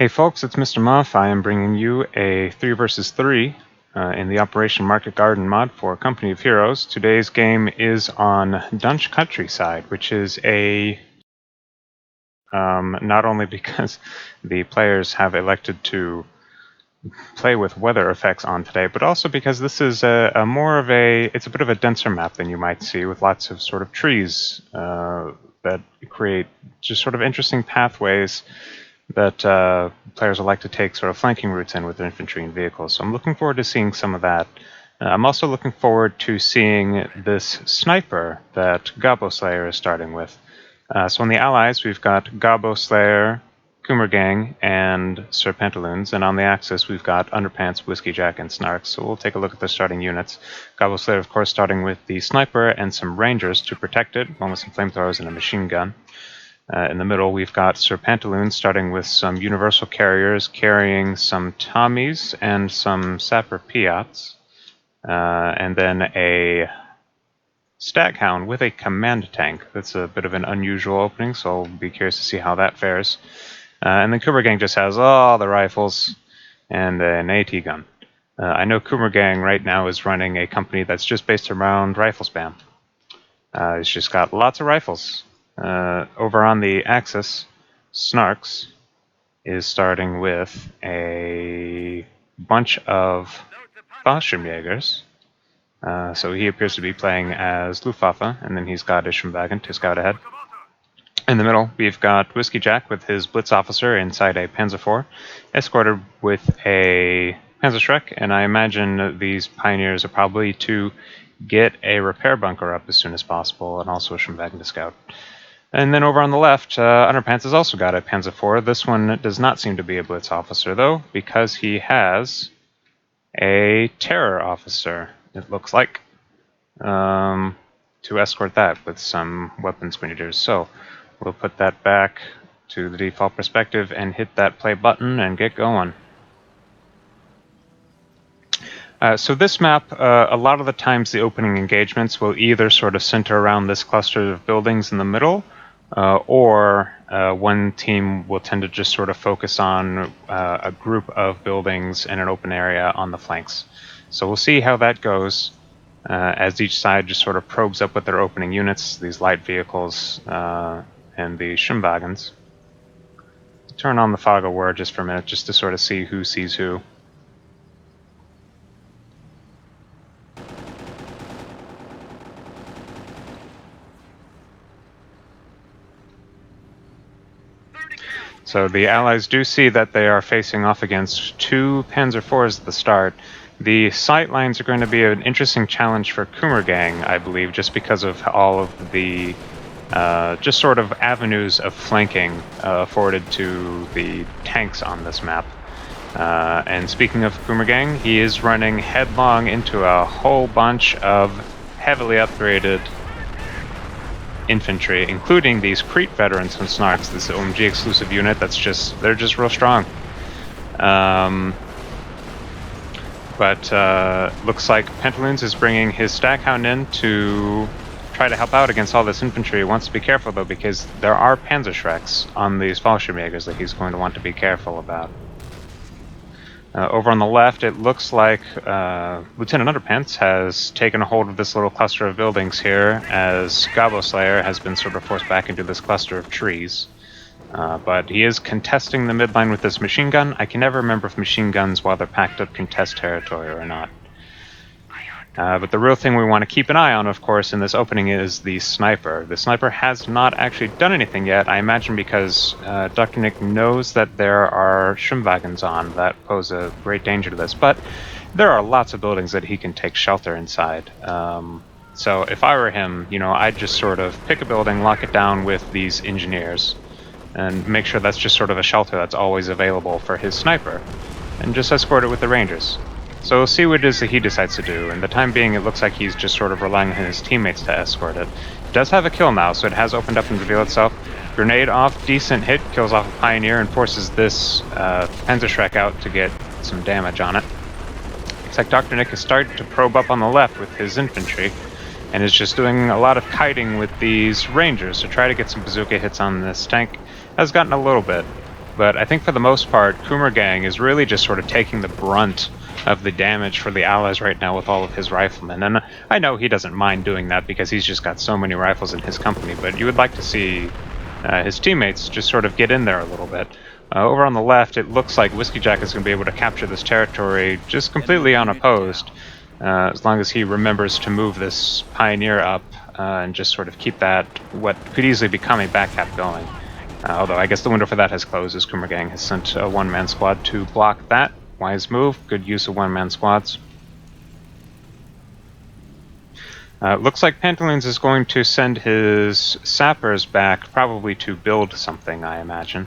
Hey folks, it's Mr. Muff. I am bringing you a 3 versus 3 in the Operation Market Garden mod for Company of Heroes. Today's game is on Dutch Countryside, which is a... not only because the players have elected to play with weather effects on today, but also because this is it's a bit of a denser map than you might see, with lots of sort of trees that create just sort of interesting pathways that players will like to take sort of flanking routes in with their infantry and vehicles. So I'm looking forward to seeing some of that. I'm also looking forward to seeing this sniper that Gobbo Slayer is starting with. So on the allies, we've got Gobbo Slayer, Coomer Gang, and Sir Pantaloons, and on the axis we've got Underpants, Whiskey Jack, and Snarks. So we'll take a look at the starting units. Gobbo Slayer, of course, starting with the sniper and some rangers to protect it, along with some flamethrowers and a machine gun. In the middle, we've got Sir Pantaloons starting with some universal carriers carrying some Tommies and some Sapper Piats, and then a Staghound with a command tank. That's a bit of an unusual opening, so I'll be curious to see how that fares. And then Coomer Gang just has all the rifles and an AT gun. I know Coomer Gang right now is running a company that's just based around rifle spam. It's just got lots of rifles. Over on the axis, Snarks is starting with a bunch of Fallschirmjägers. So he appears to be playing as Luftwaffe, and then he's got Ishmwagen to scout ahead. In the middle, we've got Whiskey Jack with his Blitz officer inside a Panzer IV, escorted with a Panzerschreck, and I imagine these pioneers are probably to get a repair bunker up as soon as possible, and also a Ishmwagen to scout. And then over on the left, Underpants has also got a Panzer IV. This one does not seem to be a Blitz officer, though, because he has a Terror officer, it looks like, to escort that with some weapons grenadiers. So we'll put that back to the default perspective and hit that play button and get going. So this map, a lot of the times the opening engagements will either sort of center around this cluster of buildings in the middle, or one team will tend to just sort of focus on a group of buildings in an open area on the flanks. So we'll see how that goes as each side just sort of probes up with their opening units, these light vehicles and the Ishmwagens. Turn on the fog of war just for a minute, just to sort of see who sees who. So the Allies do see that they are facing off against 2 Panzer IVs at the start. The sight lines are going to be an interesting challenge for Coomer Gang, I believe, just because of all of the just sort of avenues of flanking afforded to the tanks on this map. And speaking of Coomer Gang, he is running headlong into a whole bunch of heavily upgraded infantry, including these Crete veterans from Snarks, this OMG exclusive unit they're just real strong. But looks like Pantaloons is bringing his Staghound in to try to help out against all this infantry. He wants to be careful though, because there are Panzerschrecks on these Fallschirmjägers that he's going to want to be careful about. Over on the left, it looks like Lieutenant Underpants has taken a hold of this little cluster of buildings here, as Gobbo Slayer has been sort of forced back into this cluster of trees. But he is contesting the midline with this machine gun. I can never remember if machine guns, while they're packed up, contest territory or not. But the real thing we want to keep an eye on, of course, in this opening is the sniper. The sniper has not actually done anything yet, I imagine because Dr. Nick knows that there are Ishmwagens on that pose a great danger to this, but there are lots of buildings that he can take shelter inside. So if I were him, I'd just sort of pick a building, lock it down with these engineers, and make sure that's just sort of a shelter that's always available for his sniper, and just escort it with the rangers. So we'll see what it is that he decides to do. In the time being, it looks like he's just sort of relying on his teammates to escort it. It does have a kill now, so it has opened up and revealed itself. Grenade off, decent hit, kills off a Pioneer and forces this Panzerschreck out to get some damage on it. Looks like Dr. Nick is starting to probe up on the left with his infantry, and is just doing a lot of kiting with these rangers to try to get some bazooka hits on this tank. Has gotten a little bit. But I think for the most part, Coomer Gang is really just sort of taking the brunt of the damage for the Allies right now with all of his riflemen. And I know he doesn't mind doing that because he's just got so many rifles in his company, but you would like to see his teammates just sort of get in there a little bit. Over on the left, it looks like Whiskey Jack is going to be able to capture this territory just completely unopposed, as long as he remembers to move this Pioneer up and just sort of keep that, what could easily become a backcap going. Although I guess the window for that has closed, as Coomer Gang has sent a one-man squad to block that. Wise move, good use of one-man squads. Looks like Pantaloons is going to send his sappers back, probably to build something, I imagine.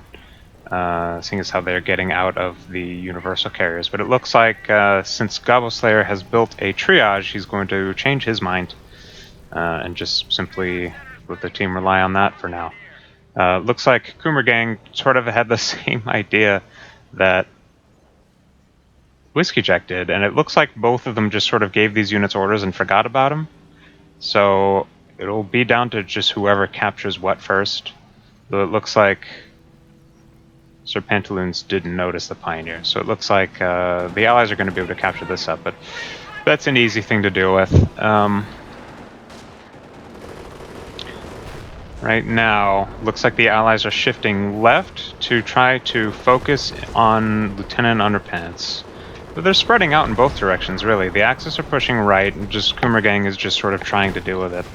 Seeing as how they're getting out of the universal carriers. But it looks like since Gobbleslayer has built a triage, he's going to change his mind and just simply let the team rely on that for now. Looks like Coomer Gang sort of had the same idea that Whiskey Jack did, and it looks like both of them just sort of gave these units orders and forgot about them. So it'll be down to just whoever captures what first. Though it looks like Sir Pantaloons didn't notice the Pioneer, so it looks like the Allies are going to be able to capture this up, but that's an easy thing to deal with. Right now, looks like the Allies are shifting left to try to focus on Lieutenant Underpants. But they're spreading out in both directions, really. The Axis are pushing right, and just Coomer Gang is just sort of trying to deal with it.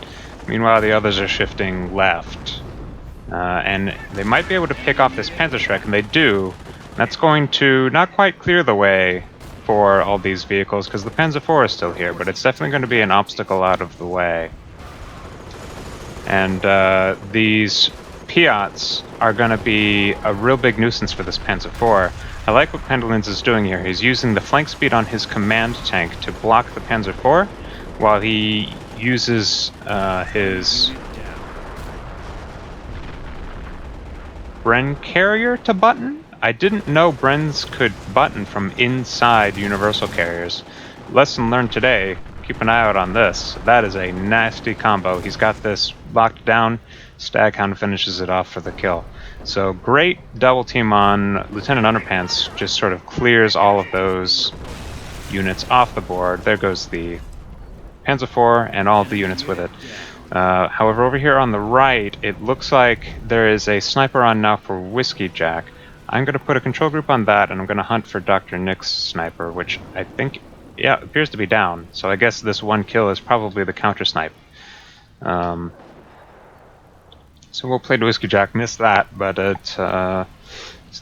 Meanwhile, the others are shifting left. And they might be able to pick off this Panther Shrek, and they do. That's going to not quite clear the way for all these vehicles, because the Panzer IV is still here, but it's definitely going to be an obstacle out of the way. And these Piats are going to be a real big nuisance for this Panzer IV. I like what Pendolins is doing here. He's using the flank speed on his command tank to block the Panzer IV, while he uses his Bren carrier to button? I didn't know Brens could button from inside universal carriers. Lesson learned today. Keep an eye out on this. That is a nasty combo. He's got this locked down. Staghound finishes it off for the kill. So great double team on Lieutenant Underpants. Just sort of clears all of those units off the board. There goes the Panzer IV and all of the units with it. However, over here on the right, it looks like there is a sniper on now for Whiskey Jack. I'm going to put a control group on that, and I'm going to hunt for Dr. Nick's sniper, which I think, yeah, appears to be down. So I guess this one kill is probably the counter snipe. So we'll play to Whiskey Jack, missed that, but it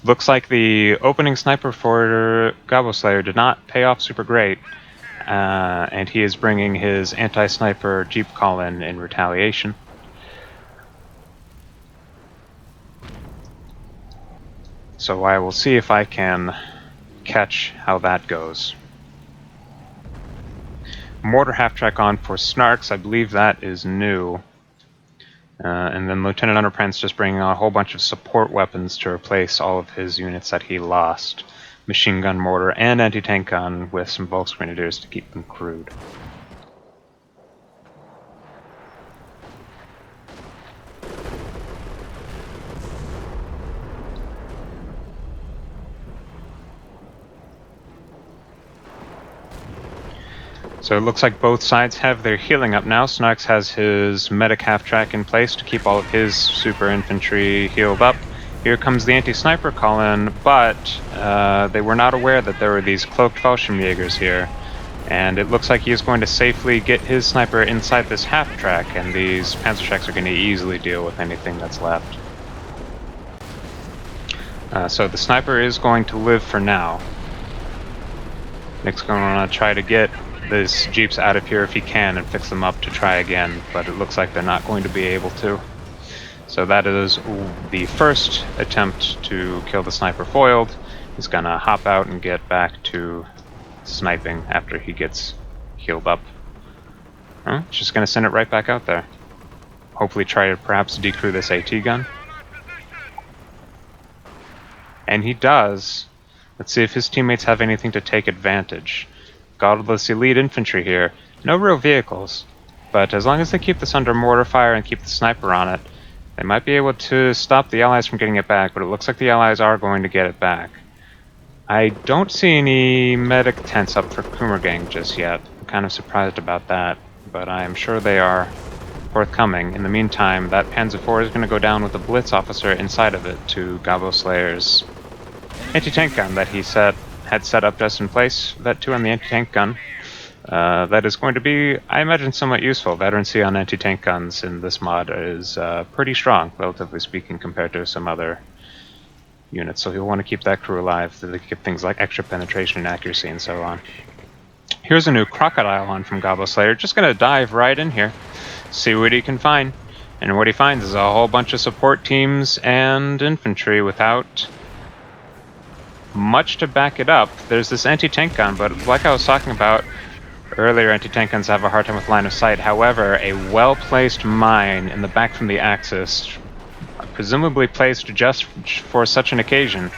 looks like the opening sniper for Gobbleslayer did not pay off super great. And he is bringing his anti-sniper Jeep call in retaliation. So I will see if I can catch how that goes. Mortar half-track on for Snarks, I believe that is new. And then Lieutenant Underpants just bringing on a whole bunch of support weapons to replace all of his units that he lost. Machine gun mortar and anti-tank gun with some Volksgrenadiers to keep them crewed. So it looks like both sides have their healing up now. Snarks has his medic half-track in place to keep all of his super infantry healed up. Here comes the anti-sniper call-in, but they were not aware that there were these cloaked Fallschirmjägers here. And it looks like he is going to safely get his sniper inside this half-track, and these Panzerschrecks are going to easily deal with anything that's left. So the sniper is going to live for now. Nick's going to try to get these Jeeps out of here if he can and fix them up to try again, but it looks like they're not going to be able to. So that is the first attempt to kill the sniper foiled. He's gonna hop out and get back to sniping after he gets healed up. Just gonna send it right back out there. Hopefully try to perhaps decrew this AT gun. And he does. Let's see if his teammates have anything to take advantage. Godless elite infantry here. No real vehicles, but as long as they keep this under mortar fire and keep the sniper on it, They might be able to stop the Allies from getting it back, but it looks like the Allies are going to get it back. I don't see any medic tents up for Coomer Gang just yet. I'm kind of surprised about that, but I am sure they are forthcoming. In the meantime, that Panzer IV is going to go down with a Blitz officer inside of it to Gobbo Slayer's anti-tank gun that he had set up just in place. That too on the anti-tank gun. That is going to be, I imagine, somewhat useful. Veterancy on anti-tank guns in this mod is pretty strong, relatively speaking, compared to some other units. So you'll want to keep that crew alive so they can get things like extra penetration and accuracy and so on. Here's a new crocodile hunt from Gobbo Slayer. Just going to dive right in here, see what he can find. And what he finds is a whole bunch of support teams and infantry without much to back it up. There's this anti-tank gun, but like I was talking about earlier, anti-tank guns have a hard time with line of sight. However, a well-placed mine in the back from the axis, presumably placed just for such an occasion,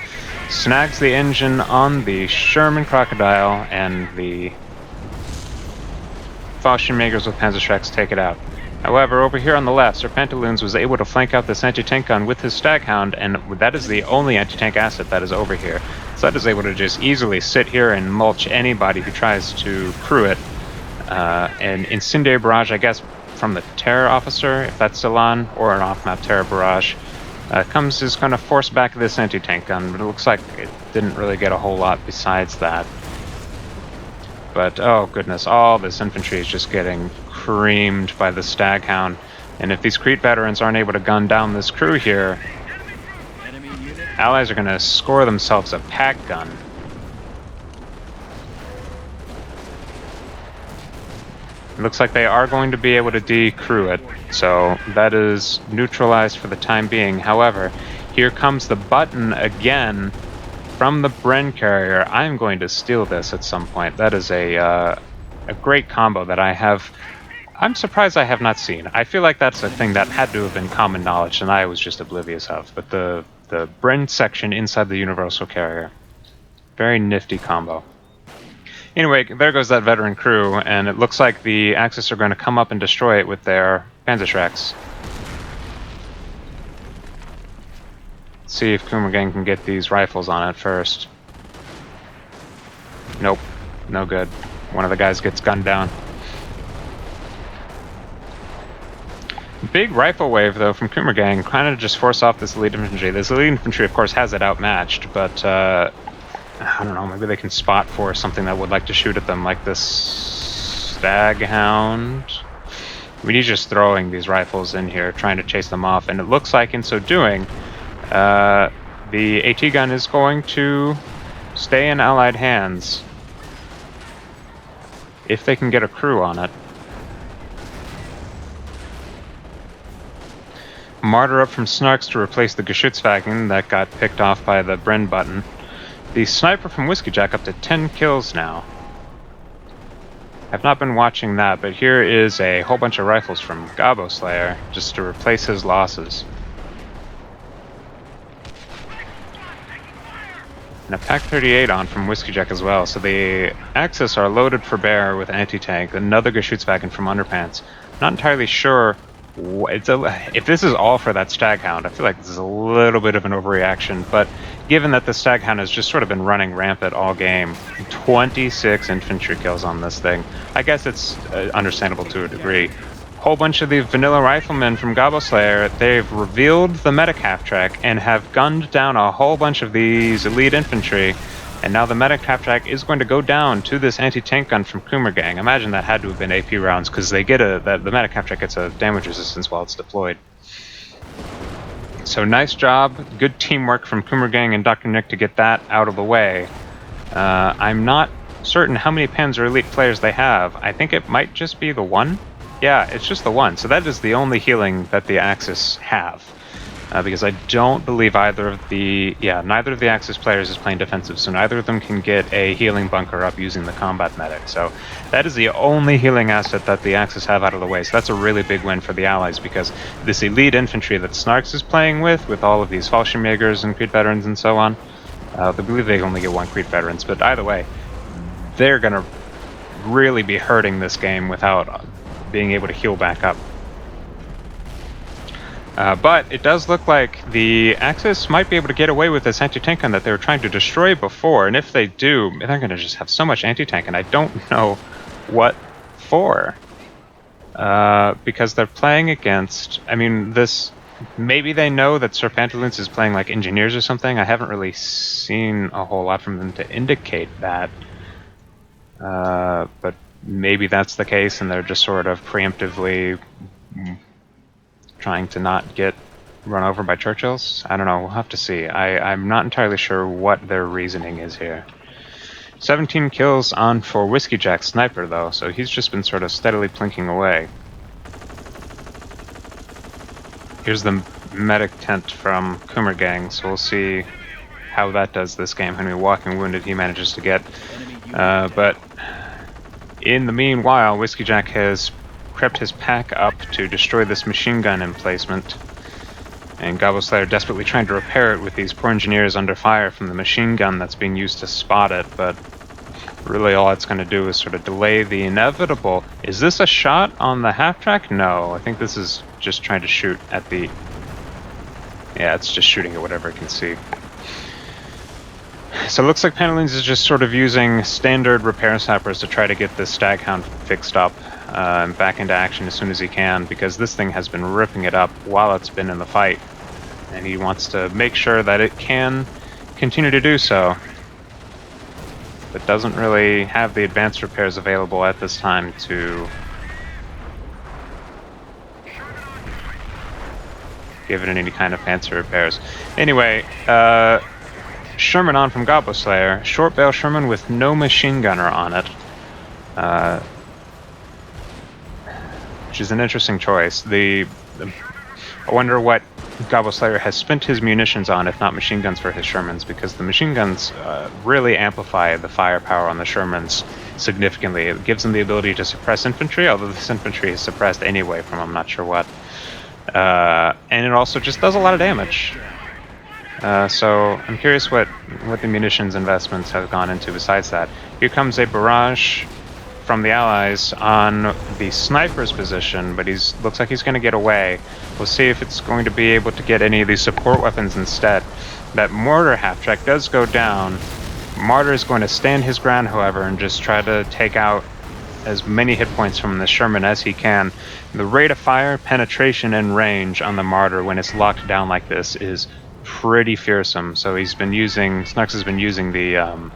snags the engine on the Sherman Crocodile, and the Fallschirmjägers with Panzerschrecks take it out. However, over here on the left, Sir Pantaloons was able to flank out this anti-tank gun with his Staghound, and that is the only anti-tank asset that is over here. So that is able to just easily sit here and mulch anybody who tries to crew it. An incendiary barrage, I guess, from the Terror Officer, if that's still on, or an off-map Terror barrage, is going to force back this anti-tank gun, but it looks like it didn't really get a whole lot besides that. But, oh goodness, all this infantry is just getting creamed by the Staghound. And if these Crete veterans aren't able to gun down this crew here, Allies are going to score themselves a pack gun. It looks like they are going to be able to decrew it, so that is neutralized for the time being. However, here comes the button again from the Bren carrier. I'm going to steal this at some point. That is a great combo that I'm surprised I have not seen. I feel like that's a thing that had to have been common knowledge and I was just oblivious of. But the Bren section inside the universal carrier, very nifty combo. Anyway, there goes that veteran crew, and it looks like the Axis are going to come up and destroy it with their Panzerschrecks. See if Coomer Gang can get these rifles on it first. Nope, no good. One of the guys gets gunned down. Big rifle wave, though, from Coomer Gang, kind of just force off this elite infantry. This elite infantry, of course, has it outmatched, but I don't know, maybe they can spot for something that would like to shoot at them, like this Staghound. I mean, he's just throwing these rifles in here, trying to chase them off, and it looks like in so doing, the AT gun is going to stay in Allied hands if they can get a crew on it. Martyr up from Snarks to replace the Geschützwagen that got picked off by the Bren button. The sniper from Whiskey Jack up to 10 kills now. I've not been watching that, but here is a whole bunch of rifles from Gobbo Slayer just to replace his losses. And a Pack 38 on from Whiskey Jack as well, so the Axis are loaded for bear with anti-tank. Another Geschützwagen from Underpants. Not entirely sure if this is all for that Staghound. I feel like this is a little bit of an overreaction, but given that the Staghound has just sort of been running rampant all game, 26 infantry kills on this thing, I guess it's understandable to a degree. Whole bunch of the vanilla riflemen from Gobbo Slayer, they've revealed the medic half-track and have gunned down a whole bunch of these elite infantry, and now the medic half-track is going to go down to this anti-tank gun from Coomer Gang. Imagine that had to have been AP rounds, because they get the medic half-track gets a damage resistance while it's deployed. So nice job, good teamwork from Coomer Gang and Dr. Nick to get that out of the way. I'm not certain how many Panzer Elite players they have. I think it might just be the one. Yeah, it's just the one. So that is the only healing that the Axis have. Because I don't believe neither of the Axis players is playing defensive, so neither of them can get a healing bunker up using the combat medic. So that is the only healing asset that the Axis have out of the way. So that's a really big win for the Allies, because this elite infantry that Snarks is playing with all of these Fallschirmjägers and Crete veterans and so on, I believe they only get one Crete veterans, but either way, they're going to really be hurting this game without being able to heal back up. But it does look like the Axis might be able to get away with this anti-tank gun that they were trying to destroy before, and if they do, they're going to just have so much anti-tank, and I don't know what for. Because they're playing against... I mean, this... Maybe they know that Sir Pantaloons is playing like engineers or something. I haven't really seen a whole lot from them to indicate that. But maybe that's the case, and they're just sort of preemptively trying to not get run over by Churchills. I don't know. We'll have to see. I'm not entirely sure what their reasoning is here. 17 kills on for Whiskey Jack Sniper, though, so he's just been sort of steadily plinking away. Here's the medic tent from Coomer gang, so we'll see how that does this game. How many walking wounded he manages to get. But in the meanwhile, Whiskey Jack has crept his pack up to destroy this machine gun emplacement. And Gobble Slayer desperately trying to repair it with these poor engineers under fire from the machine gun that's being used to spot it, but really all it's going to do is sort of delay the inevitable. Is this a shot on the half-track? No, I think this is just trying to shoot at the... Yeah, it's just shooting at whatever it can see. So it looks like Pantalines is just sort of using standard repair sappers to try to get this Staghound fixed up and back into action as soon as he can, because this thing has been ripping it up while it's been in the fight, and he wants to make sure that it can continue to do so, but doesn't really have the advanced repairs available at this time to give it any kind of fancy repairs. Anyway, Sherman on from Gobbo Slayer, short barrel Sherman with no machine gunner on it, which is an interesting choice. I wonder what Gobbo Slayer has spent his munitions on, if not machine guns for his Shermans, because the machine guns really amplify the firepower on the Shermans significantly. It gives them the ability to suppress infantry, although this infantry is suppressed anyway from I'm not sure what. And it also just does a lot of damage. So I'm curious what the munitions investments have gone into besides that. Here comes a barrage from the Allies on the sniper's position, but looks like he's going to get away. We'll see if it's going to be able to get any of these support weapons instead. That mortar half-track does go down. Martyr is going to stand his ground, however, and just try to take out as many hit points from the Sherman as he can. The rate of fire, penetration, and range on the Martyr when it's locked down like this is pretty fearsome. So Snarks has been using the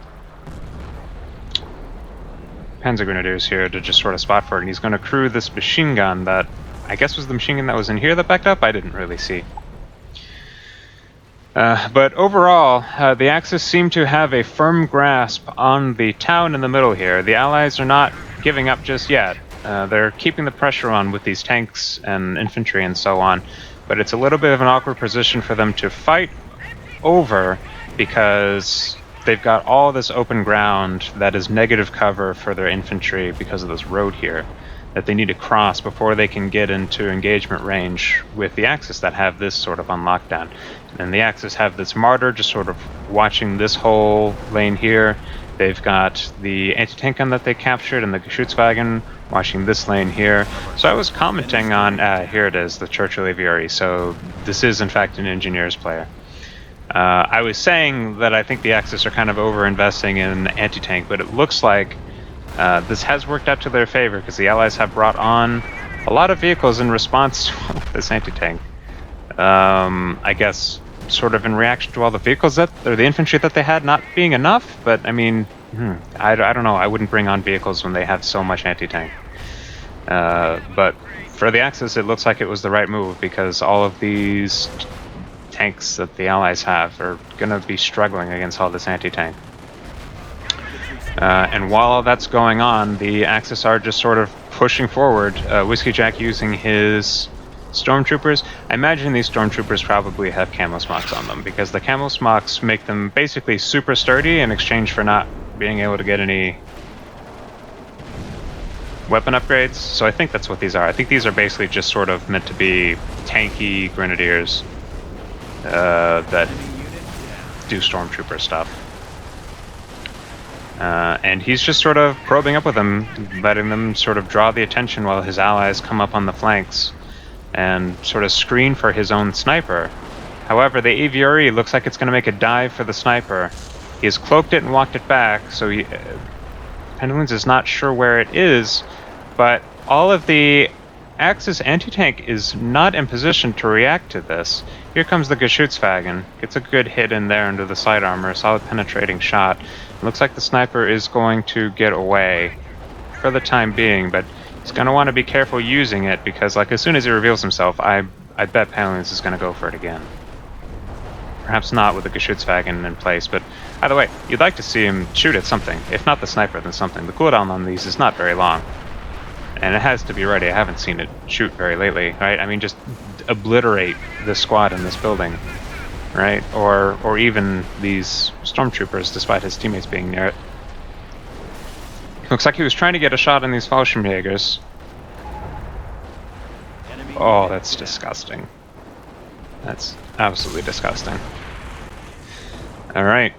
Panzer Grenadiers here to just sort of spot for it, and he's going to crew this machine gun that I guess was the machine gun that was in here that backed up? I didn't really see. But overall, the Axis seem to have a firm grasp on the town in the middle here. The Allies are not giving up just yet. They're keeping the pressure on with these tanks and infantry and so on, but it's a little bit of an awkward position for them to fight over because they've got all this open ground that is negative cover for their infantry because of this road here that they need to cross before they can get into engagement range with the Axis that have this sort of on lockdown. And the Axis have this Martyr just sort of watching this whole lane here. They've got the anti-tank gun that they captured and the Geschützwagen watching this lane here. So I was commenting on, here it is, the Churchill Aviary. So this is in fact an engineers player. I was saying that I think the Axis are kind of over-investing in anti-tank, but it looks like this has worked out to their favor because the Allies have brought on a lot of vehicles in response to this anti-tank. I guess sort of in reaction to all the vehicles or the infantry that they had not being enough, but I mean, I don't know, I wouldn't bring on vehicles when they have so much anti-tank. But for the Axis, it looks like it was the right move because all of these tanks that the Allies have are going to be struggling against all this anti-tank. And while all that's going on, the Axis are just sort of pushing forward. Whiskey Jack using his stormtroopers. I imagine these stormtroopers probably have camo smocks on them because the camo smocks make them basically super sturdy in exchange for not being able to get any weapon upgrades. So I think that's what these are. I think these are basically just sort of meant to be tanky grenadiers that do stormtrooper stuff. And he's just sort of probing up with them, letting them sort of draw the attention while his allies come up on the flanks. and sort of screen for his own sniper. However, the Aviary looks like it's going to make a dive for the sniper. He has cloaked it and walked it back, so Pantaloons is not sure where it is, but all of the Axis anti-tank is not in position to react to this. Here comes the Geschützwagen. Gets a good hit in there under the side armor, a solid penetrating shot. It looks like the sniper is going to get away for the time being, but he's going to want to be careful using it because, like, as soon as he reveals himself, I bet Pantaloons is going to go for it again. Perhaps not with the Geschützwagen in place, but either way, you'd like to see him shoot at something. If not the sniper, then something. The cooldown on these is not very long. And it has to be ready. I haven't seen it shoot very lately, right? I mean, just obliterate the squad in this building, right? Or even these stormtroopers, despite his teammates being near it. Looks like he was trying to get a shot on these Fallschirmjägers. Oh, that's disgusting. That's absolutely disgusting. Alright,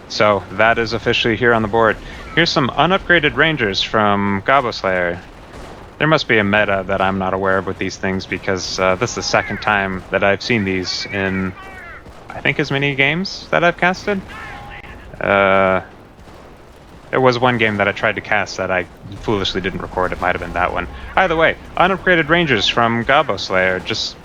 so that is officially here on the board. Here's some unupgraded Rangers from Gobbleslayer. There must be a meta that I'm not aware of with these things because this is the second time that I've seen these in, I think, as many games that I've casted. There was one game that I tried to cast that I foolishly didn't record. It might have been that one. Either way, unupgraded Rangers from Gobbleslayer. Just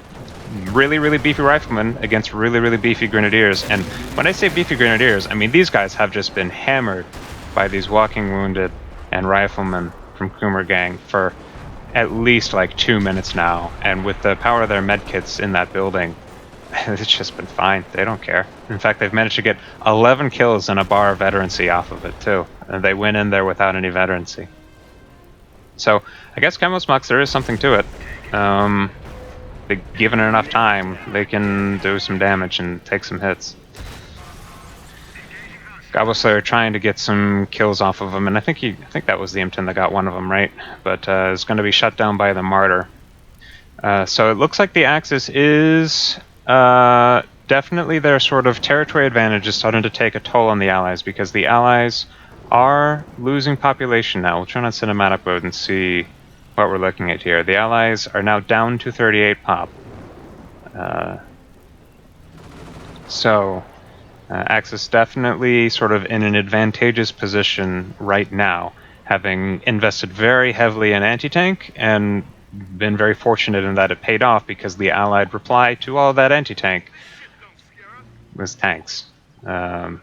really, really beefy riflemen against really, really beefy grenadiers. And when I say beefy grenadiers, I mean these guys have just been hammered by these walking wounded and riflemen from Coomer gang for at least like 2 minutes now, and with the power of their medkits in that building, it's just been fine. They don't care. In fact, they've managed to get 11 kills and a bar of veterancy off of it too, and they went in there without any veterancy. So I guess Chemosmux, there is something to it. Given enough time, they can do some damage and take some hits. Gobbleslayer trying to get some kills off of him, and I think that was the M10 that got one of them, right? But it's going to be shut down by the Martyr. So it looks like the Axis is definitely their sort of territory advantage is starting to take a toll on the Allies, because the Allies are losing population now. We'll turn on cinematic mode and see what we're looking at here. The Allies are now down to 38 pop. Axis definitely sort of in an advantageous position right now, having invested very heavily in anti-tank and been very fortunate in that it paid off, because the Allied reply to all of that anti-tank was tanks. But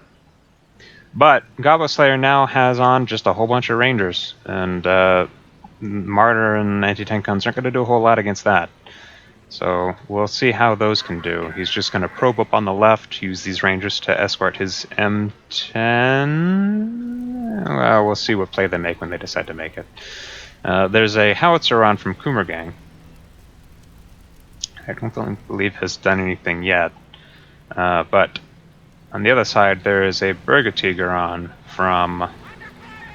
Gobbleslayer now has on just a whole bunch of Rangers, and Martyr and anti-tank guns aren't going to do a whole lot against that. So we'll see how those can do. He's just going to probe up on the left, use these Rangers to escort his M10. Well, we'll see what play they make when they decide to make it. There's a Howitzer on from Coomer gang. I don't believe has done anything yet. But on the other side, there is a Birgit on from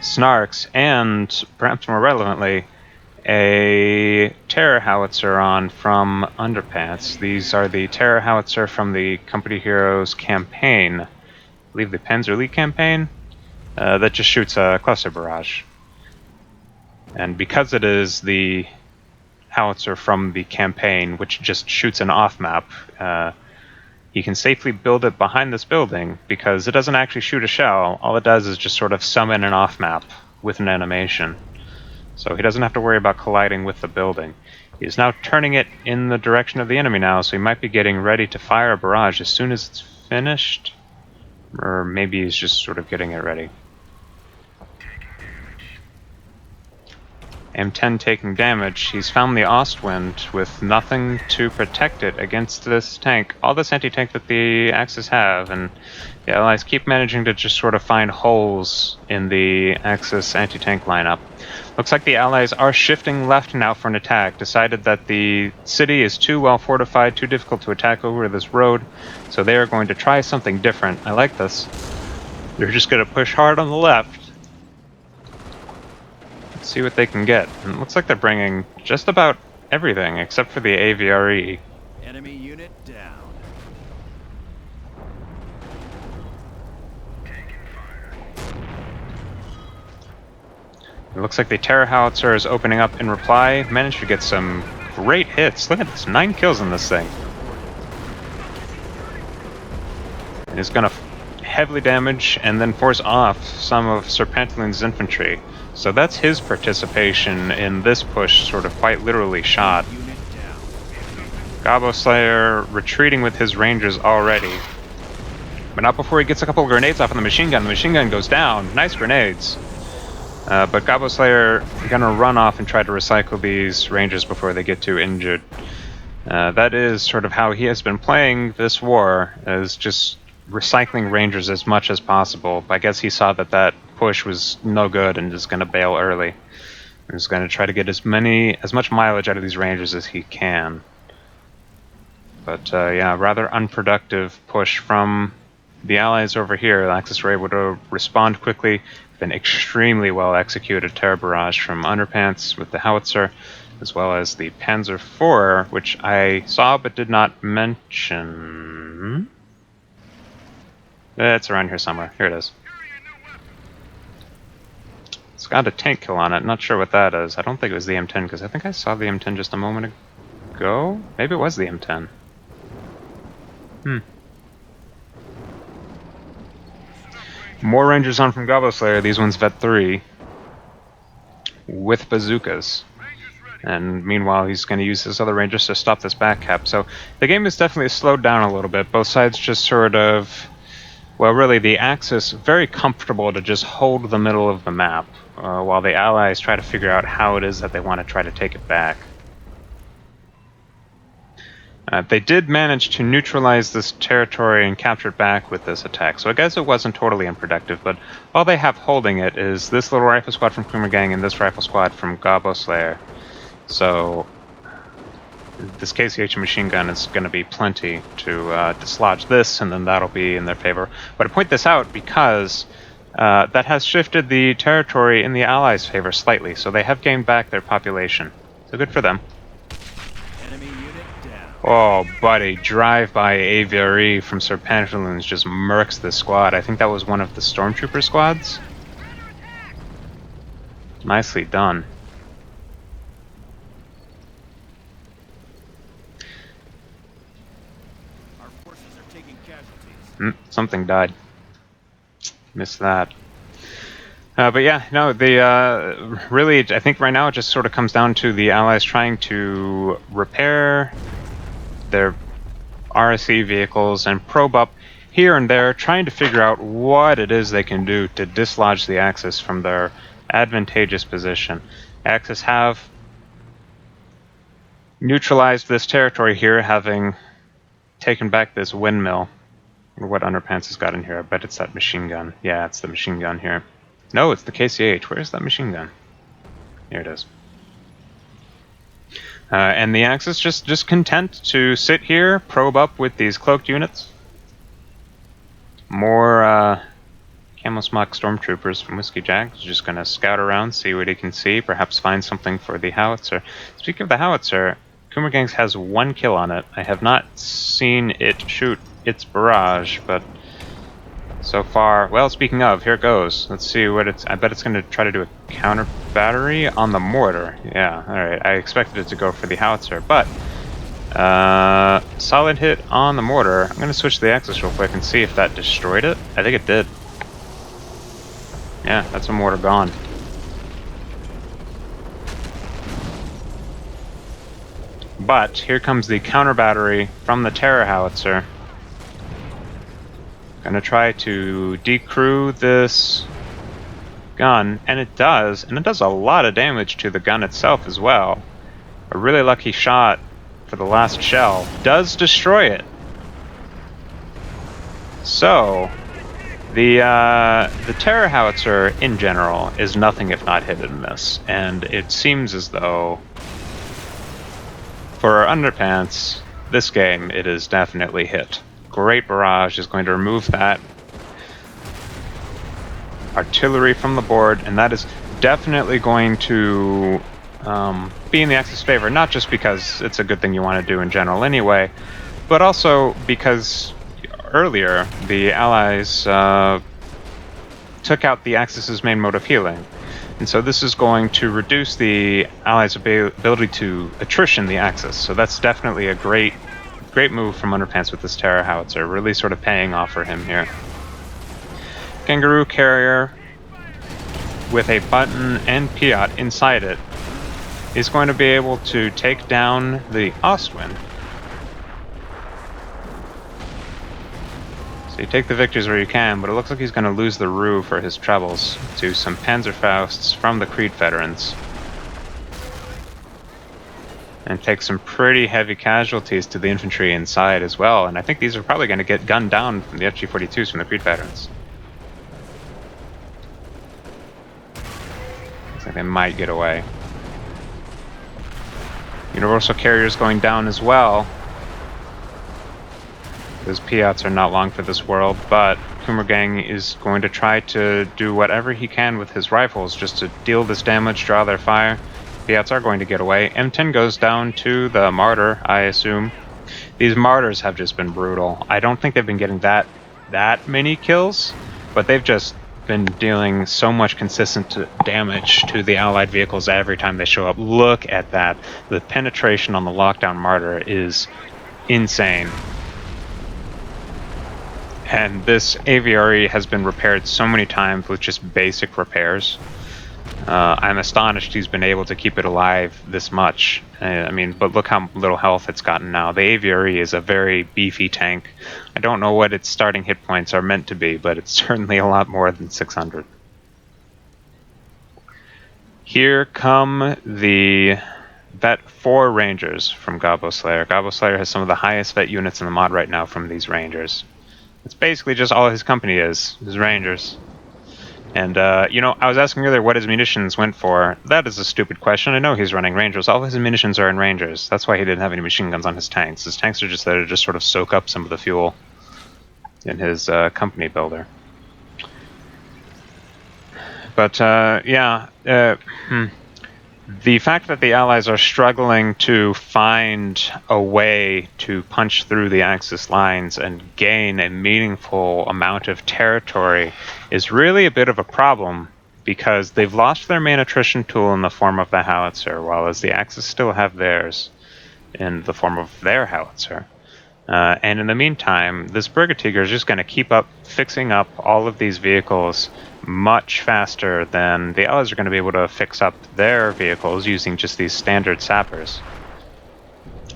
Snarks, and perhaps more relevantly, a Terror Howitzer on from Underpants. These are the Terror Howitzer from the Company Heroes campaign. I believe the Panzer Elite campaign. That just shoots a cluster barrage. And because it is the Howitzer from the campaign, which just shoots an off-map, he can safely build it behind this building, because it doesn't actually shoot a shell. All it does is just sort of summon an off-map with an animation. So he doesn't have to worry about colliding with the building. He's now turning it in the direction of the enemy now, so he might be getting ready to fire a barrage as soon as it's finished. Or maybe he's just sort of getting it ready. M10 taking damage. He's found the Ostwind with nothing to protect it against this tank. All this anti-tank that the Axis have, and the Allies keep managing to just sort of find holes in the Axis anti-tank lineup. Looks like the Allies are shifting left now for an attack. Decided that the city is too well fortified, too difficult to attack over this road, so they are going to try something different. I like this. They're just going to push hard on the left. See what they can get. And it looks like they're bringing just about everything except for the Aviary. Enemy unit down. It looks like the Terror Howitzer is opening up in reply. Managed to get some great hits. Look at this, 9 kills in this thing. And it's going to heavily damage and then force off some of Sir Pantaloon's infantry. So that's his participation in this push, sort of quite literally shot. Gobbo Slayer retreating with his rangers already. But not before he gets a couple of grenades off on the machine gun. The machine gun goes down. Nice grenades. But Gobbo Slayer gonna run off and try to recycle these rangers before they get too injured. That is sort of how he has been playing this war, as just recycling rangers as much as possible. I guess he saw that that push was no good and is gonna bail early. He's gonna try to get as much mileage out of these rangers as he can. But yeah, rather unproductive push from the allies over here. The Axis were able to respond quickly with an extremely well executed terror barrage from Underpants with the Howitzer, as well as the Panzer IV, which I saw but did not mention. It's around here somewhere. Here it is. It's got a tank kill on it. Not sure what that is. I don't think it was the M10, because I think I saw the M10 just a moment ago. Maybe it was the M10. More Rangers on from Gobbo Slayer. These ones Vet 3 with bazookas. And meanwhile, he's going to use his other Rangers to stop this back cap. So the game is definitely slowed down a little bit. Both sides just sort of, well, really the Axis very comfortable to just hold the middle of the map, while the Allies try to figure out how it is that they want to try to take it back. They did manage to neutralize this territory and capture it back with this attack, so I guess it wasn't totally unproductive, but all they have holding it is this little rifle squad from Coomer Gang and this rifle squad from Gobbo Slayer. So this KCH machine gun is going to be plenty to dislodge this, and then that'll be in their favor. But I point this out because that has shifted the territory in the Allies' favor slightly, so they have gained back their population. So good for them. Oh, buddy, drive-by Aviary from Sir Pantaloons just murks this squad. I think that was one of the Stormtrooper squads. Nicely done. Our forces are taking casualties. Something died. Missed that. But yeah, no, the really, I think right now it just sort of comes down to the Allies trying to repair their RSE vehicles and probe up here and there, trying to figure out what it is they can do to dislodge the Axis from their advantageous position. Axis have neutralized this territory here, having taken back this windmill. I wonder what Underpants has got in here. I bet it's that machine gun. Yeah, it's the machine gun here. No, it's the KCH. Where's that machine gun? Here it is. And the Axis just content to sit here, probe up with these cloaked units. More Camo Smock Stormtroopers from Whiskey Jack. Just going to scout around, see what he can see, perhaps find something for the Howitzer. Speaking of the Howitzer, Coomer Gangs has 1 kill on it. I have not seen it shoot its barrage, but so far, well, speaking of, here it goes. Let's see what it's, I bet it's going to try to do a counter battery on the mortar. Yeah, alright, I expected it to go for the Howitzer, but solid hit on the mortar. I'm going to switch to the Axis real quick and see if that destroyed it. I think it did. Yeah, that's a mortar gone. But here comes the counter battery from the Terror Howitzer. Gonna try to decrew this gun, and it does a lot of damage to the gun itself as well. A really lucky shot for the last shell does destroy it. So the Terror Howitzer in general is nothing if not hit and miss, and it seems as though for Underpants this game it is definitely hit. Great barrage is going to remove that artillery from the board, and that is definitely going to be in the Axis favor, not just because it's a good thing you want to do in general anyway, but also because earlier the Allies took out the Axis's main mode of healing. And so this is going to reduce the Allies' ability to attrition the Axis. So that's definitely a great move from Underpants with this Terror Howitzer, really sort of paying off for him here. Kangaroo carrier with a button and Piat inside it is going to be able to take down the Ostwind. So you take the victories where you can, but it looks like he's going to lose the Rue for his trebles to some Panzerfausts from the Creed veterans. And take some pretty heavy casualties to the infantry inside as well, and I think these are probably going to get gunned down from the FG-42s from the Creed veterans. Looks like they might get away. Universal carriers going down as well. Those Piats are not long for this world, but Coomer Gang is going to try to do whatever he can with his rifles just to deal this damage, draw their fire. Piats are going to get away. M10 goes down to the Martyr, I assume. These Martyrs have just been brutal. I don't think they've been getting that many kills, but they've just been dealing so much consistent damage to the Allied vehicles every time they show up. Look at that. The penetration on the lockdown Martyr is insane. And this Aviary has been repaired so many times with just basic repairs. I'm astonished he's been able to keep it alive this much. I mean, but look how little health it's gotten now. The Aviary is a very beefy tank. I don't know what its starting hit points are meant to be, but it's certainly a lot more than 600. Here come the Vet 4 Rangers from Gobbo Slayer. Gobbo Slayer has some of the highest vet units in the mod right now from these Rangers. It's basically just all his company is Rangers. And, you know, I was asking earlier what his munitions went for. That is a stupid question. I know he's running Rangers. All his munitions are in Rangers. That's why he didn't have any machine guns on his tanks. His tanks are just there to just sort of soak up some of the fuel in his company builder. But, yeah, the fact that the Allies are struggling to find a way to punch through the Axis lines and gain a meaningful amount of territory is really a bit of a problem, because they've lost their main attrition tool in the form of the Howitzer, while as the Axis still have theirs in the form of their Howitzer. And in the meantime, this Brigadier is just going to keep up fixing up all of these vehicles much faster than the Allies are going to be able to fix up their vehicles using just these standard sappers.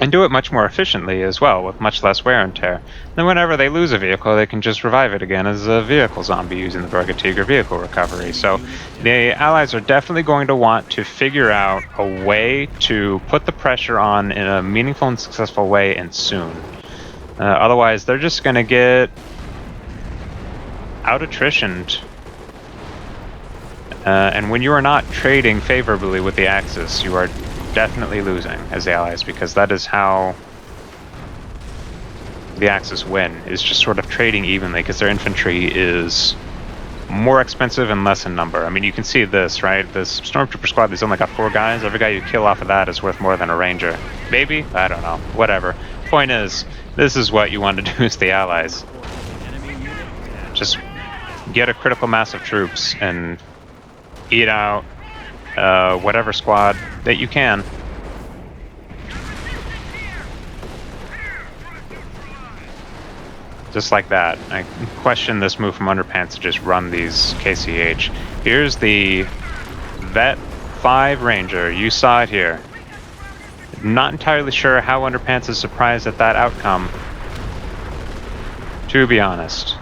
And do it much more efficiently as well, with much less wear and tear. Then whenever they lose a vehicle, they can just revive it again as a vehicle zombie using the Brigadier vehicle recovery. So the Allies are definitely going to want to figure out a way to put the pressure on in a meaningful and successful way, and soon. Otherwise, they're just going to get out-attritioned. And when you are not trading favorably with the Axis, you are definitely losing as the Allies, because that is how the Axis win, is just sort of trading evenly, because their infantry is more expensive and less in number. I mean, you can see this, right? This Stormtrooper squad, there's only got 4 guys. Every guy you kill off of that is worth more than a Ranger. Maybe? I don't know. Whatever. Point is, this is what you want to do as the Allies. Just get a critical mass of troops and eat out whatever squad that you can. Just like that. I question this move from Underpants to just run these KCH. Here's the Vet 5 Ranger. You saw it here. Not entirely sure how Underpants is surprised at that outcome, to be honest.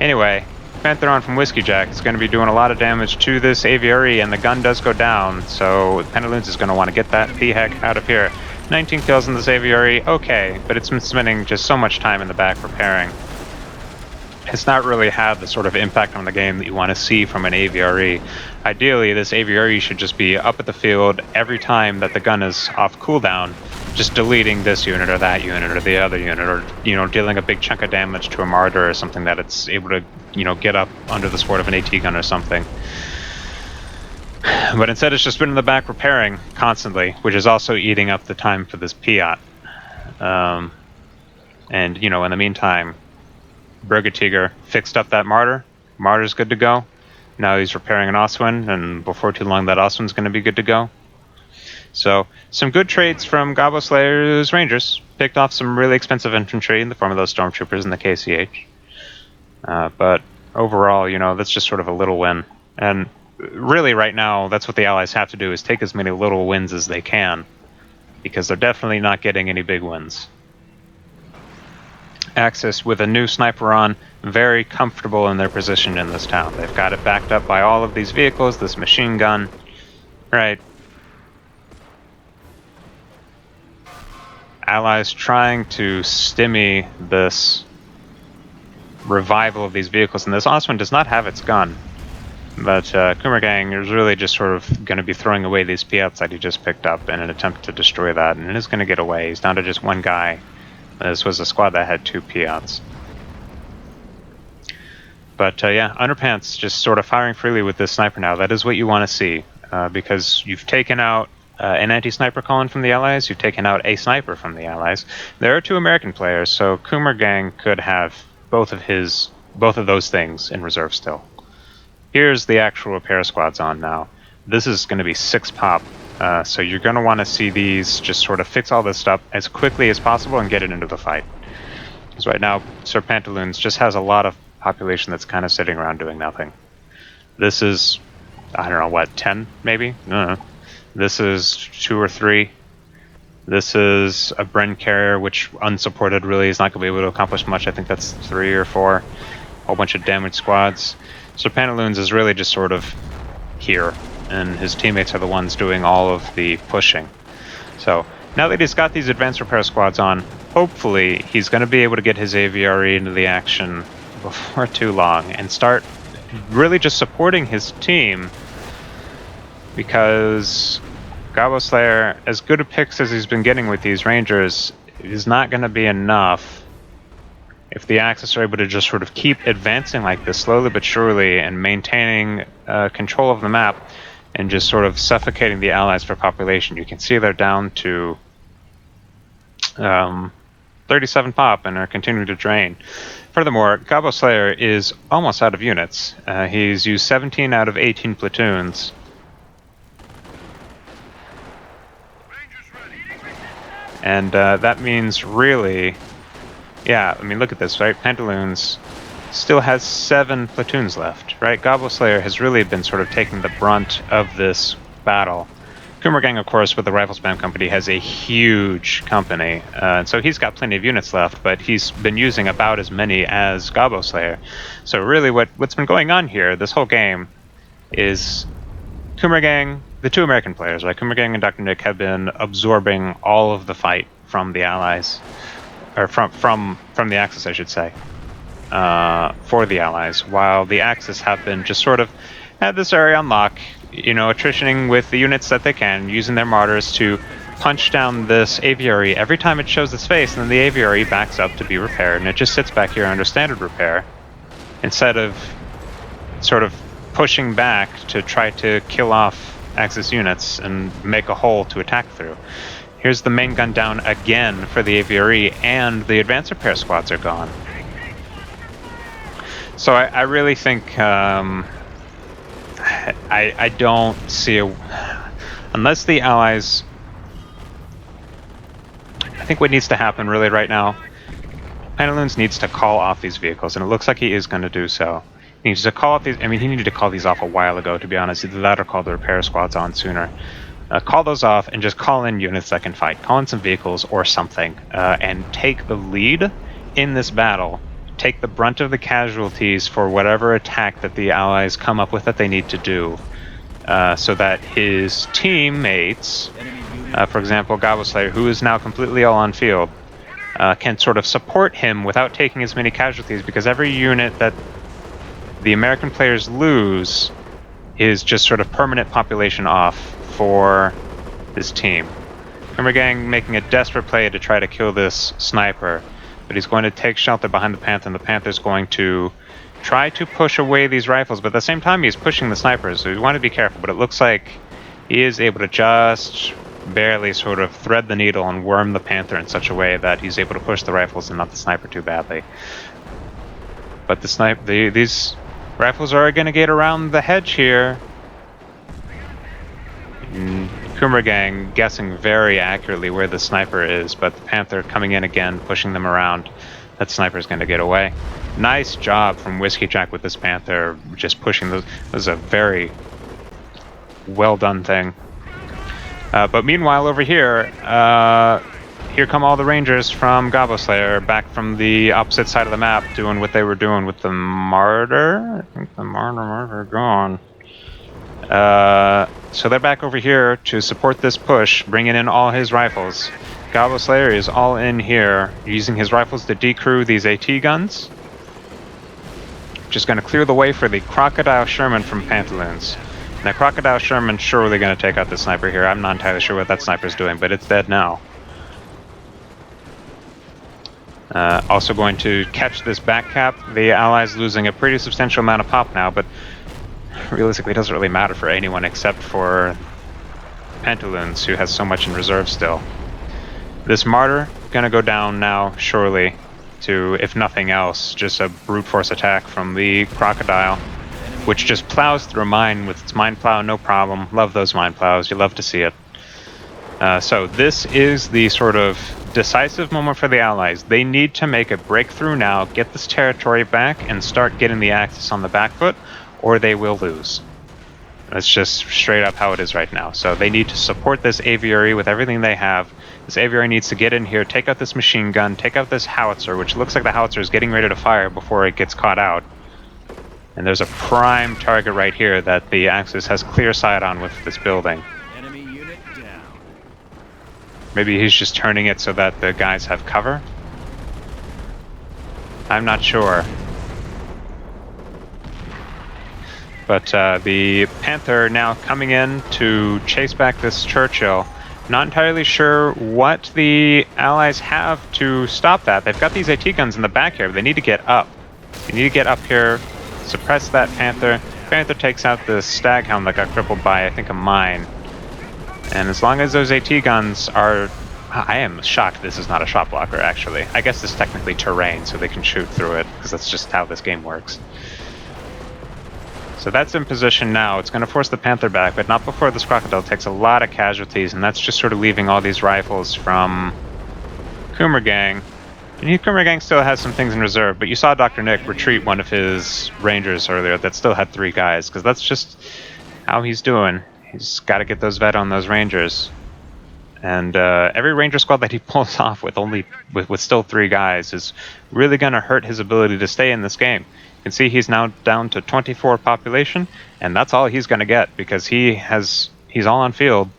Anyway, Panther from Whiskey Jack is going to be doing a lot of damage to this Aviary, and the gun does go down, so Pantaloons is going to want to get that the-heck out of here. 19 kills in this Aviary, okay, but it's been spending just so much time in the back repairing. It's not really had the sort of impact on the game that you want to see from an Aviary. Ideally, this Aviary should just be up at the field every time that the gun is off cooldown, just deleting this unit or that unit or the other unit, or, you know, dealing a big chunk of damage to a Martyr or something that it's able to, you know, get up under the support of an AT gun or something. But instead it's just been in the back repairing constantly, which is also eating up the time for this Piat. And, you know, in the meantime, Brigadier fixed up that Martyr. Martyr's good to go. Now he's repairing an Oswin, and before too long that Oswin's going to be good to go. So, some good trades from Gobbo Slayer's Rangers. Picked off some really expensive infantry in the form of those Stormtroopers and the KCH. But overall, you know, that's just sort of a little win. And really right now, that's what the Allies have to do, is take as many little wins as they can. Because they're definitely not getting any big wins. Axis, with a new sniper on, very comfortable in their position in this town. They've got it backed up by all of these vehicles, this machine gun. Right. Allies trying to stymie this revival of these vehicles, and this Oswin does not have its gun. But Coomer Gang is really just sort of going to be throwing away these Piats that he just picked up in an attempt to destroy that, and it is going to get away. He's down to just one guy. This was a squad that had 2 Piats. But yeah, Underpants just sort of firing freely with this sniper now. That is what you want to see, because you've taken out an anti-sniper column from the Allies, you've taken out a sniper from the Allies. There are 2 American players, so Coomer Gang could have both of those things in reserve still. Here's the actual repair squads on now. This is going to be 6 pop, so you're going to want to see these just sort of fix all this stuff as quickly as possible and get it into the fight. Because right now, Sir Pantaloons just has a lot of population that's kind of sitting around doing nothing. This is, I don't know, what, 10 maybe? No. This is 2 or 3. This is a Bren carrier, which unsupported really is not going to be able to accomplish much. I think that's 3 or 4. A whole bunch of damage squads. So Pantaloons is really just sort of here, and his teammates are the ones doing all of the pushing. So now that he's got these advanced repair squads on, hopefully he's going to be able to get his Aviary into the action before too long and start really just supporting his team, because Gobbo Slayer, as good a picks as he's been getting with these Rangers, is not going to be enough if the Axis are able to just sort of keep advancing like this slowly but surely and maintaining control of the map and just sort of suffocating the Allies for population. You can see they're down to 37 pop and are continuing to drain. Furthermore, Gobbo Slayer is almost out of units. He's used 17 out of 18 platoons. And that means really, yeah, I mean, look at this, right? Pantaloons still has 7 platoons left, right? Gobbo Slayer has really been sort of taking the brunt of this battle. Coomer Gang, of course, with the Rifle Spam Company, has a huge company, and so he's got plenty of units left, but he's been using about as many as Gobbo Slayer. So really what's been going on here, this whole game, is Coomer Gang, the 2 American players, right? Coomer Gang and Dr. Nick have been absorbing all of the fight from the Allies, or from the Axis, I should say, for the Allies, while the Axis have been just sort of had this area on lock, you know, attritioning with the units that they can, using their mortars to punch down this Aviary every time it shows its face, and then the Aviary backs up to be repaired, and it just sits back here under standard repair, instead of sort of pushing back to try to kill off Axis units and make a hole to attack through. Here's the main gun down again for the Aviary, and the advanced repair squads are gone. So I really think I don't see unless the Allies. I think what needs to happen really right now, Pantaloons needs to call off these vehicles, and it looks like he is going to do so. He needs to call off these. I mean, he needed to call these off a while ago, to be honest. Either that or call the repair squads on sooner. Call those off and just call in units that can fight. Call in some vehicles or something, and take the lead in this battle. Take the brunt of the casualties for whatever attack that the Allies come up with that they need to do, so that his teammates, for example, Gobbo Slayer, who is now completely all on field, can sort of support him without taking as many casualties, because every unit that the American players lose is just sort of permanent population off for his team. Coomer Gang making a desperate play to try to kill this sniper, but he's going to take shelter behind the Panther, and the Panther's going to try to push away these rifles, but at the same time he's pushing the snipers, so you want to be careful, but it looks like he is able to just barely sort of thread the needle and worm the Panther in such a way that he's able to push the rifles and not the sniper too badly. But the these Rifles are going to get around the hedge here. Coomer gang guessing very accurately where the sniper is, but the Panther coming in again, pushing them around. That sniper's going to get away. Nice job from Whiskey Jack with this Panther, just pushing those. This is a very well done thing. But meanwhile, over here, here come all the Rangers from Gobbo Slayer back from the opposite side of the map, doing what they were doing with the Martyr. I think the Martyr gone. So they're back over here to support this push, bringing in all his rifles. Gobbo Slayer is all in here, using his rifles to decrew these AT guns. Just going to clear the way for the Crocodile Sherman from Pantaloons. Now, Crocodile Sherman surely going to take out the sniper here. I'm not entirely sure what that sniper's doing, but it's dead now. Also going to catch this back cap. The Allies losing a pretty substantial amount of pop now, but realistically it doesn't really matter for anyone except for Pantaloons, who has so much in reserve still. This Martyr gonna go down now, surely, to, if nothing else, just a brute force attack from the Crocodile, which just plows through a mine with its mine plow, no problem. Love those mine plows, you love to see it. So this is the sort of decisive moment for the Allies. They need to make a breakthrough now, get this territory back, and start getting the Axis on the back foot, or they will lose. That's just straight up how it is right now. So they need to support this Aviary with everything they have. This Aviary needs to get in here, take out this machine gun, take out this Howitzer, which looks like the Howitzer is getting ready to fire before it gets caught out. And there's a prime target right here that the Axis has clear sight on with this building. Enemy unit down. Maybe he's just turning it so that the guys have cover? I'm not sure. But the Panther now coming in to chase back this Churchill. Not entirely sure what the Allies have to stop that. They've got these AT guns in the back here, but they need to get up. They need to get up here, suppress that Panther. Panther takes out the Staghound that got crippled by, I think, a mine. And as long as those AT guns are... I am shocked this is not a shot blocker, actually. I guess this is technically terrain, so they can shoot through it, because that's just how this game works. So that's in position now. It's going to force the Panther back, but not before this Crocodile takes a lot of casualties, and that's just sort of leaving all these rifles from Coomer gang. And Coomer gang still has some things in reserve, but you saw Dr. Nick retreat one of his Rangers earlier that still had 3 guys, because that's just how he's doing. He's got to get those vet on those Rangers. And every Ranger squad that he pulls off with with still 3 guys is really going to hurt his ability to stay in this game. You can see he's now down to 24 population, and that's all he's going to get because he's all on field.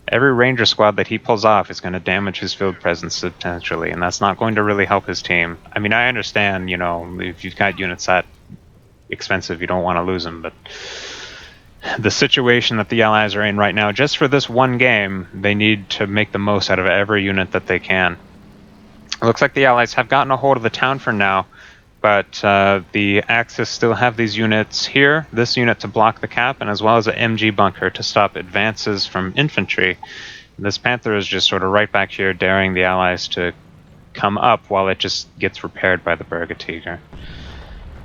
Every Ranger squad that he pulls off is going to damage his field presence substantially, and that's not going to really help his team. I mean, I understand, you know, if you've got units that expensive, you don't want to lose them, but the situation that the Allies are in right now, just for this one game, they need to make the most out of every unit that they can. It looks like the Allies have gotten a hold of the town for now, but the Axis still have these units here, this unit to block the cap, and as well as an MG bunker to stop advances from infantry. This Panther is just sort of right back here, daring the Allies to come up while it just gets repaired by the Birgit Yeager.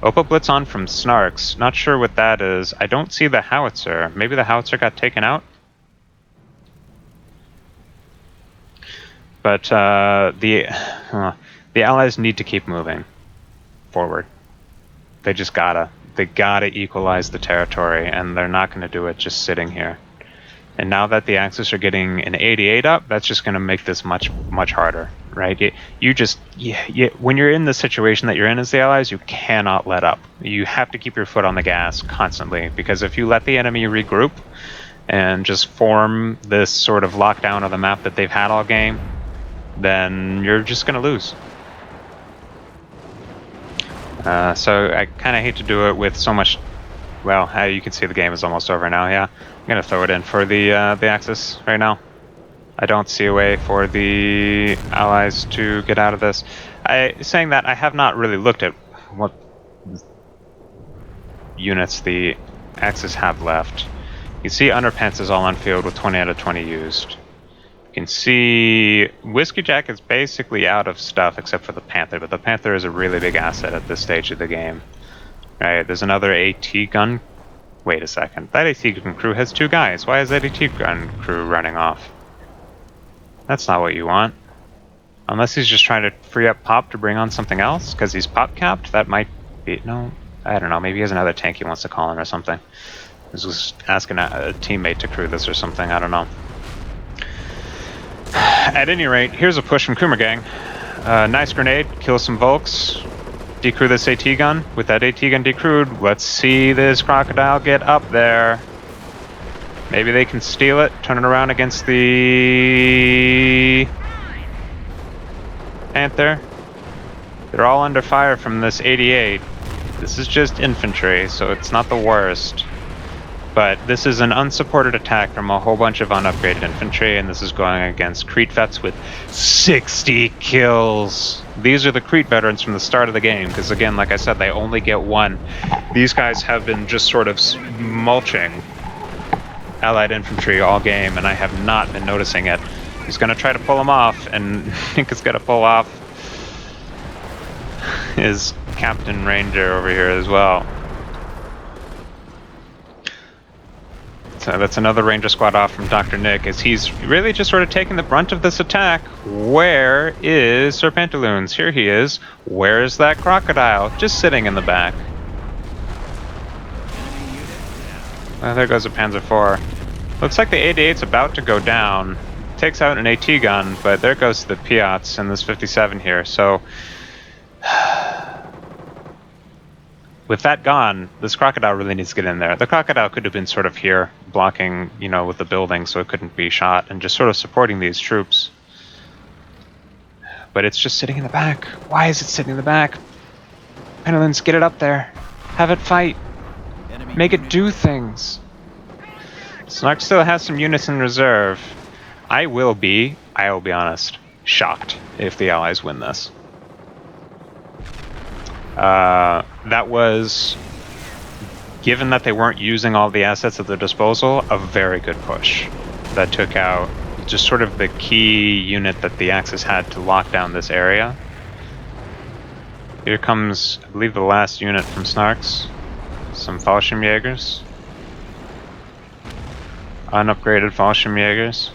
Opel Blitz on from Snarks. Not sure what that is. I don't see the Howitzer. Maybe the Howitzer got taken out? But the Allies need to keep moving forward. They just gotta. They gotta equalize the territory, and they're not going to do it just sitting here. And now that the Axis are getting an 88 up, that's just going to make this much harder, right? When you're in the situation that you're in as the Allies, you cannot let up. You have to keep your foot on the gas constantly, because if you let the enemy regroup and just form this sort of lockdown of the map that they've had all game, then you're just going to lose. So I kind of hate to do it with so much. Well, you can see the game is almost over now. Yeah, I'm gonna throw it in for the Axis right now. I don't see a way for the Allies to get out of this. Saying that, I have not really looked at what units the Axis have left. You can see Underpants is all on field with 20 out of 20 used. You can see Whiskey Jack is basically out of stuff except for the Panther, but the Panther is a really big asset at this stage of the game. Right, there's another AT gun. Wait a second. That AT gun crew has 2 guys. Why is that AT gun crew running off? That's not what you want. Unless he's just trying to free up Pop to bring on something else, because he's Pop capped. That might be... No, I don't know. Maybe he has another tank he wants to call in or something. He was just asking a teammate to crew this or something. I don't know. At any rate, here's a push from Coomer gang. Nice grenade. Kill some Volks. Decrew this AT gun. With that AT gun decrewed, let's see this crocodile get up there. Maybe they can steal it, turn it around against the Panther. They're all under fire from this 88. This is just infantry, so it's not the worst. But this is an unsupported attack from a whole bunch of unupgraded infantry, and this is going against Crete vets with 60 kills. These are the Crete veterans from the start of the game, because again, like I said, they only get 1. These guys have been just sort of mulching Allied infantry all game, and I have not been noticing it. He's going to try to pull them off, and Nick is going to pull off his Captain Ranger over here as well. So that's another Ranger squad off from Dr. Nick, as he's really just sort of taking the brunt of this attack. Where is Sir Pantaloons? Here he is. Where is that crocodile? Just sitting in the back. Well, there goes a Panzer IV. Looks like the 88's about to go down. Takes out an AT gun, but there goes the Piats and this 57 here. So, with that gone, this crocodile really needs to get in there. The crocodile could have been sort of here, blocking, you know, with the building so it couldn't be shot, and just sort of supporting these troops. But it's just sitting in the back. Why is it sitting in the back? Pantaloons, get it up there. Have it fight. Make it do things. Snarks still has some units in reserve. I will be honest, shocked if the Allies win this. That was, given that they weren't using all the assets at their disposal, a very good push. That took out just sort of the key unit that the Axis had to lock down this area. Here comes, I believe, the last unit from Snarks. Some Fallschirmjägers. Unupgraded Fallschirmjägers.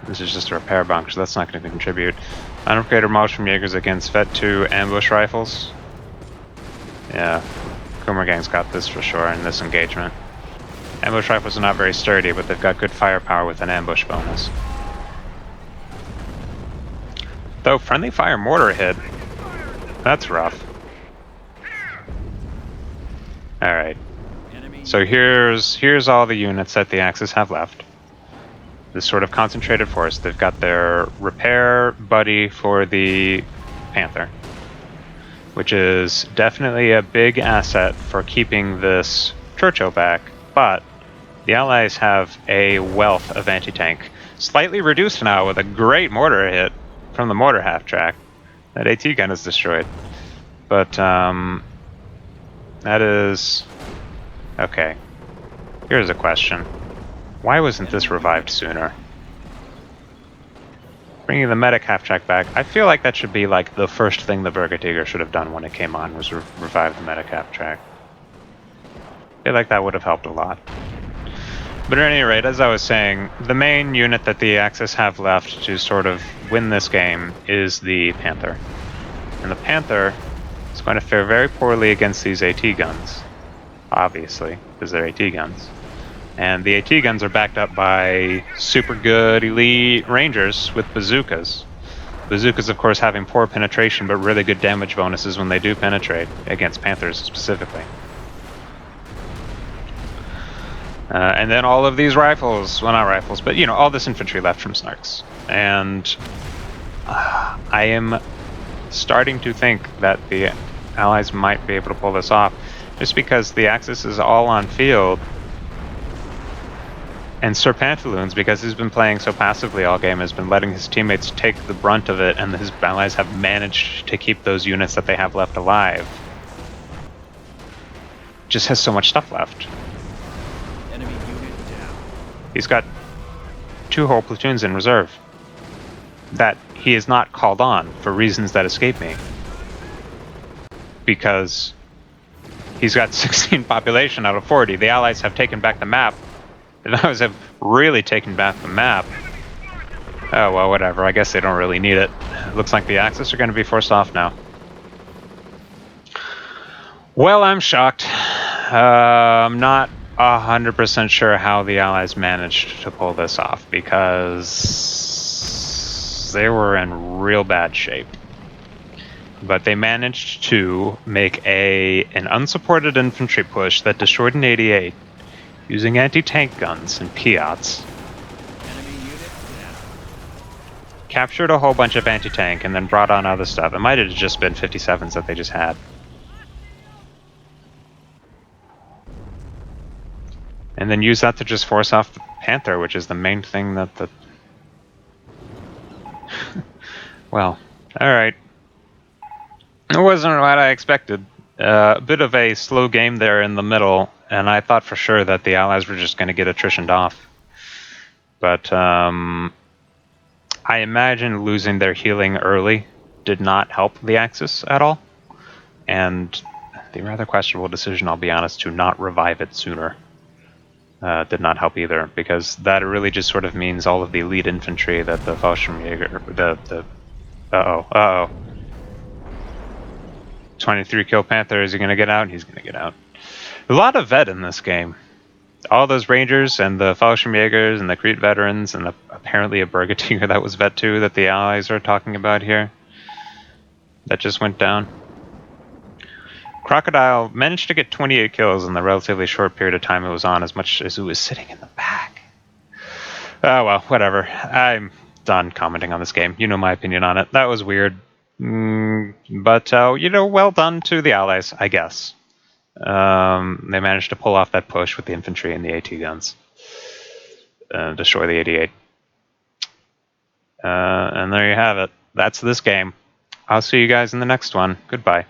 This is just a repair bunker, so that's not going to contribute. Unupgraded Fallschirmjägers against Vet 2 ambush rifles. Yeah, Coomer gang's got this for sure in this engagement. Ambush rifles are not very sturdy, but they've got good firepower with an ambush bonus. Though friendly fire mortar hit. That's rough. Alright. So here's all the units that the Axis have left. This sort of concentrated force. They've got their repair buddy for the Panther, which is definitely a big asset for keeping this Churchill back, but the Allies have a wealth of anti-tank. Slightly reduced now with a great mortar hit from the mortar half-track. That AT gun is destroyed. But, that is... Okay. Here's a question. Why wasn't this revived sooner? Bringing the medic half-track back. I feel like that should be like the first thing the Birgit should have done when it came on, was revive the medic half-track. I feel like that would have helped a lot. But at any rate, as I was saying, the main unit that the Axis have left to sort of win this game is the Panther. And the Panther is going to fare very poorly against these AT guns. Obviously, because they're AT guns. And the AT guns are backed up by super good elite Rangers with bazookas. Bazookas, of course, having poor penetration, but really good damage bonuses when they do penetrate, against Panthers specifically. And then all of these rifles, well, not rifles, but, you know, all this infantry left from Snarks. And I am starting to think that the Allies might be able to pull this off, just because the Axis is all on field. And Sir Pantaloons, because he's been playing so passively all game, has been letting his teammates take the brunt of it, and his allies have managed to keep those units that they have left alive. Just has so much stuff left. Enemy unit down. He's got 2 whole platoons in reserve that he is not called on for reasons that escape me. because he's got 16 population out of 40. The Allies have taken back the map. The Allies have really taken back the map. Oh, well, whatever. I guess they don't really need it. Looks like the Axis are going to be forced off now. Well, I'm shocked. I'm not 100% sure how the Allies managed to pull this off, because they were in real bad shape. But they managed to make an unsupported infantry push that destroyed an 88 using anti-tank guns and Piats. Enemy unit down. Captured a whole bunch of anti-tank and then brought on other stuff. It might have just been 57s that they just had. And then use that to just force off the Panther, which is the main thing that the... Well, alright. It wasn't what I expected. A bit of a slow game there in the middle, and I thought for sure that the Allies were just going to get attritioned off. But I imagine losing their healing early did not help the Axis at all. And the rather questionable decision, I'll be honest, to not revive it sooner did not help either, because that really just sort of means all of the elite infantry that the Fallschirmjäger, uh-oh. 23 kill Panther, is he going to get out? He's going to get out. A lot of vet in this game. All those Rangers and the Fallschirmjägers and the Crete veterans and apparently a Birgit that was vet too that the Allies are talking about here. That just went down. Crocodile managed to get 28 kills in the relatively short period of time it was on, as much as it was sitting in the back. Oh well, whatever. I'm done commenting on this game. You know my opinion on it. That was weird. But, you know, well done to the Allies, I guess. They managed to pull off that push with the infantry and the AT guns. Destroy the 88. And there you have it. That's this game. I'll see you guys in the next one. Goodbye.